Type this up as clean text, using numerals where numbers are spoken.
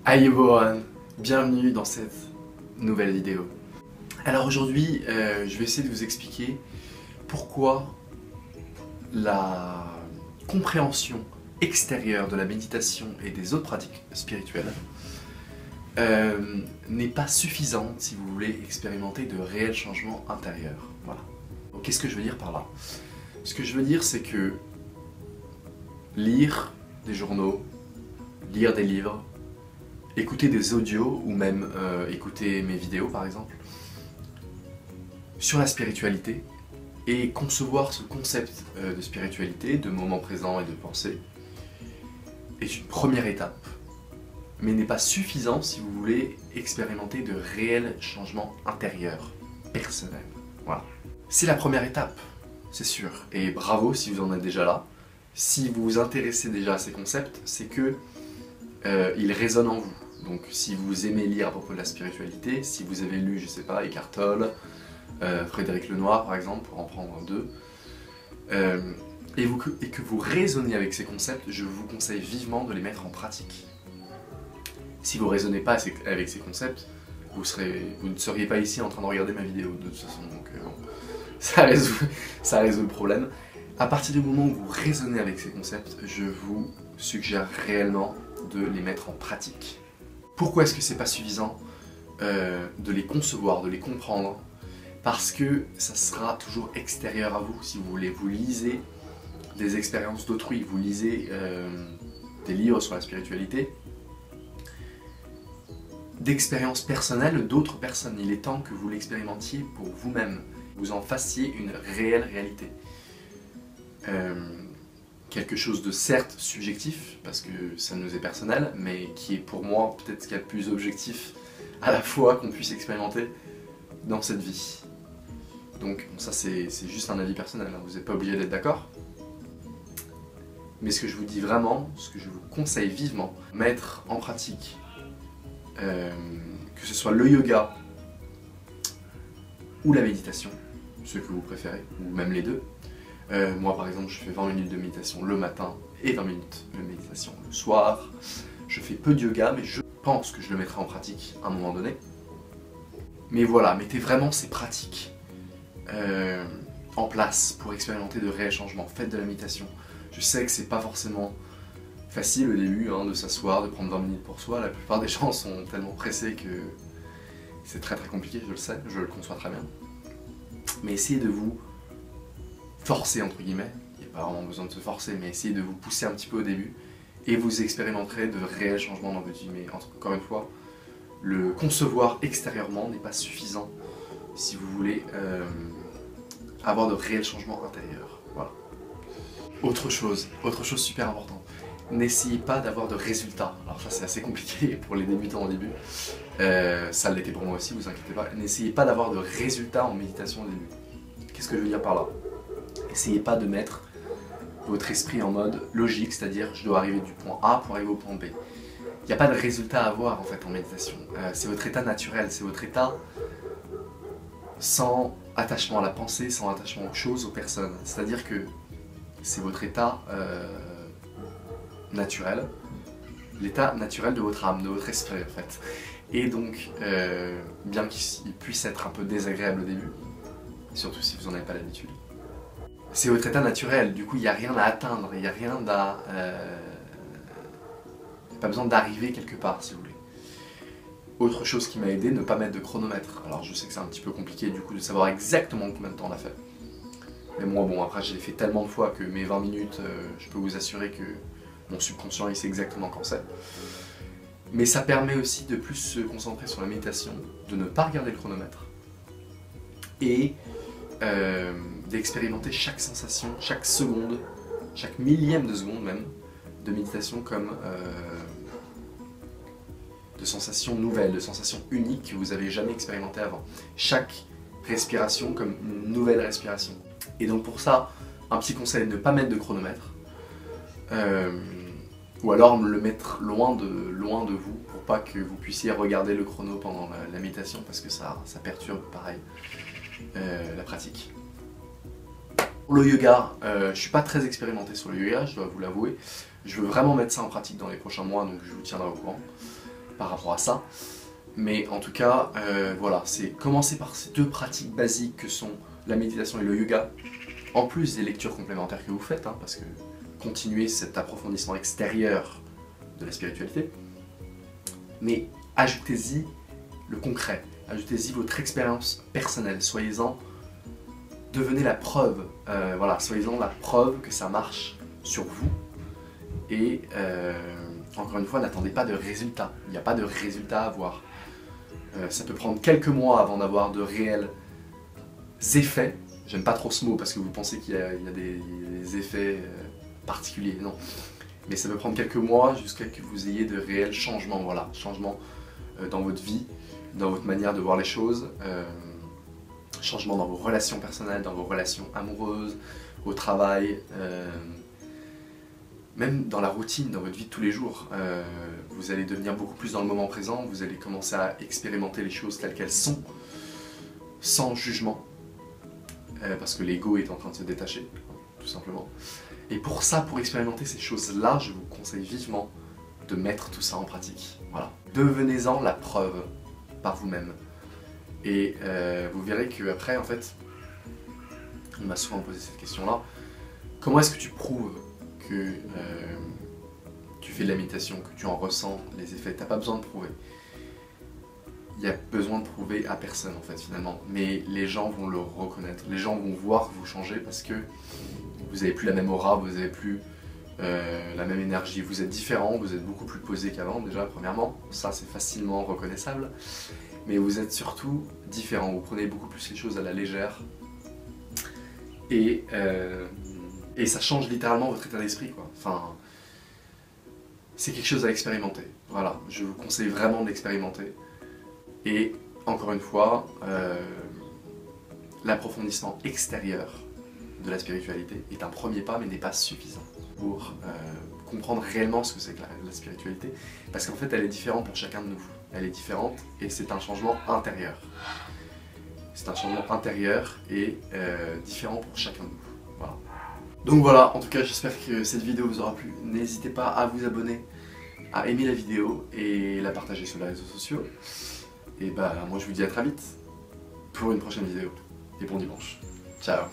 Aïe, bienvenue dans cette nouvelle vidéo. Alors aujourd'hui, je vais essayer de vous expliquer pourquoi la compréhension extérieure de la méditation et des autres pratiques spirituelles n'est pas suffisante si vous voulez expérimenter de réels changements intérieurs. Voilà. Qu'est-ce que je veux dire par là? Ce que je veux dire, c'est que lire des journaux, lire des livres, écouter des audios ou même écouter mes vidéos par exemple sur la spiritualité et concevoir ce concept de spiritualité, de moment présent et de pensée est une première étape, mais n'est pas suffisant si vous voulez expérimenter de réels changements intérieurs, personnels. Voilà. C'est la première étape, c'est sûr, et bravo si vous en êtes déjà là. Si vous vous intéressez déjà à ces concepts, c'est que ils résonnent en vous. Donc si vous aimez lire à propos de la spiritualité, si vous avez lu, je sais pas, Eckhart Tolle, Frédéric Lenoir par exemple, pour en prendre deux, et que vous raisonnez avec ces concepts, je vous conseille vivement de les mettre en pratique. Si vous ne raisonnez pas avec ces concepts, vous ne seriez pas ici en train de regarder ma vidéo de toute façon, donc bon, ça résout le problème. À partir du moment où vous raisonnez avec ces concepts, je vous suggère réellement de les mettre en pratique. Pourquoi est-ce que c'est pas suffisant de les concevoir, de les comprendre? Parce que ça sera toujours extérieur à vous. Si vous voulez, vous lisez des expériences d'autrui, vous lisez des livres sur la spiritualité, d'expériences personnelles d'autres personnes. Il est temps que vous l'expérimentiez pour vous-même, vous en fassiez une réelle réalité. Quelque chose de certes subjectif, parce que ça nous est personnel, mais qui est pour moi peut-être ce qu'il y a de plus objectif à la fois qu'on puisse expérimenter dans cette vie. Donc ça c'est juste un avis personnel, hein. Vous n'êtes pas obligé d'être d'accord. Mais ce que je vous dis vraiment, ce que je vous conseille vivement, mettre en pratique, que ce soit le yoga ou la méditation, ce que vous préférez, ou même les deux. Moi par exemple je fais 20 minutes de méditation le matin et 20 minutes de méditation le soir. Je fais peu de yoga mais je pense que je le mettrai en pratique à un moment donné. Mais voilà, mettez vraiment ces pratiques en place pour expérimenter de réels changements. Faites de la méditation. Je sais que c'est pas forcément facile au début hein, de s'asseoir, de prendre 20 minutes pour soi. La plupart des gens sont tellement pressés que c'est très compliqué, je le sais, je le conçois très bien. Mais essayez de vous forcer entre guillemets, il n'y a pas vraiment besoin de se forcer, mais essayez de vous pousser un petit peu au début et vous expérimenterez de réels changements dans votre vie. Mais encore une fois, le concevoir extérieurement n'est pas suffisant si vous voulez avoir de réels changements intérieurs. Voilà. Autre chose super importante, n'essayez pas d'avoir de résultats. Alors ça c'est assez compliqué pour les débutants au début, ça l'était pour moi aussi, vous inquiétez pas. N'essayez pas d'avoir de résultats en méditation au début. Qu'est-ce que je veux dire par là? Essayez pas de mettre votre esprit en mode logique, c'est-à-dire je dois arriver du point A pour arriver au point B. Il n'y a pas de résultat à avoir en fait en méditation. C'est votre état naturel, c'est votre état sans attachement à la pensée, sans attachement aux choses, aux personnes. C'est-à-dire que c'est votre état naturel, l'état naturel de votre âme, de votre esprit en fait. Et donc, bien qu'il puisse être un peu désagréable au début, surtout si vous n'en avez pas l'habitude, c'est votre état naturel, du coup il n'y a rien à atteindre, il n'y a rien à... pas besoin d'arriver quelque part si vous voulez. Autre chose qui m'a aidé, ne pas mettre de chronomètre. Alors je sais que c'est un petit peu compliqué du coup de savoir exactement combien de temps on a fait. Mais moi bon, après j'ai fait tellement de fois que mes 20 minutes, je peux vous assurer que mon subconscient il sait exactement quand c'est. Mais ça permet aussi de plus se concentrer sur la méditation, de ne pas regarder le chronomètre. Et d'expérimenter chaque sensation, chaque seconde, chaque millième de seconde même, de méditation comme de sensations nouvelles, de sensations uniques que vous n'avez jamais expérimentées avant. Chaque respiration comme une nouvelle respiration. Et donc pour ça, un petit conseil, ne pas mettre de chronomètre, ou alors le mettre loin de vous pour pas que vous puissiez regarder le chrono pendant la méditation parce que ça perturbe pareil la pratique. Pour le yoga, je suis pas très expérimenté sur le yoga, je dois vous l'avouer. Je veux vraiment mettre ça en pratique dans les prochains mois, donc je vous tiendrai au courant. par rapport à ça. Mais en tout cas, voilà, c'est commencer par ces deux pratiques basiques que sont la méditation et le yoga, en plus des lectures complémentaires que vous faites, hein, parce que continuez cet approfondissement extérieur de la spiritualité, mais ajoutez-y le concret, ajoutez-y votre expérience personnelle, soyez-en, devenez la preuve, voilà, soyez-en la preuve que ça marche sur vous, et encore une fois, n'attendez pas de résultats, il n'y a pas de résultats à avoir. Ça peut prendre quelques mois avant d'avoir de réels effets. J'aime pas trop ce mot parce que vous pensez qu'il y a des effets particuliers, non. Mais ça peut prendre quelques mois jusqu'à ce que vous ayez de réels changements, voilà, changements dans votre vie, dans votre manière de voir les choses, changements dans vos relations personnelles, dans vos relations amoureuses, au travail, même dans la routine, dans votre vie de tous les jours. Vous allez devenir beaucoup plus dans le moment présent, vous allez commencer à expérimenter les choses telles qu'elles sont, sans jugement, parce que l'ego est en train de se détacher, tout simplement. Et pour ça, pour expérimenter ces choses-là, je vous conseille vivement de mettre tout ça en pratique. Voilà. Devenez-en la preuve par vous-même. Et vous verrez qu'après, en fait, on m'a souvent posé cette question-là, comment est-ce que tu prouves que tu fais de la méditation, que tu en ressens les effets? T'as pas besoin de prouver. Il y a besoin de prouver à personne en fait finalement, mais les gens vont le reconnaître, les gens vont voir que vous changez parce que vous n'avez plus la même aura, vous n'avez plus la même énergie, vous êtes différent, vous êtes beaucoup plus posé qu'avant déjà premièrement, ça c'est facilement reconnaissable, mais vous êtes surtout différent, vous prenez beaucoup plus les choses à la légère et ça change littéralement votre état d'esprit quoi. Enfin, c'est quelque chose à expérimenter, voilà, je vous conseille vraiment de l'expérimenter. Et encore une fois, l'approfondissement extérieur de la spiritualité est un premier pas mais n'est pas suffisant pour comprendre réellement ce que c'est que la spiritualité, parce qu'en fait elle est différente pour chacun de nous, elle est différente et c'est un changement intérieur. C'est un changement intérieur et différent pour chacun de nous. Voilà. Donc voilà, en tout cas j'espère que cette vidéo vous aura plu, n'hésitez pas à vous abonner, à aimer la vidéo et la partager sur les réseaux sociaux. Et bah moi je vous dis à très vite pour une prochaine vidéo. Et bon dimanche. Ciao.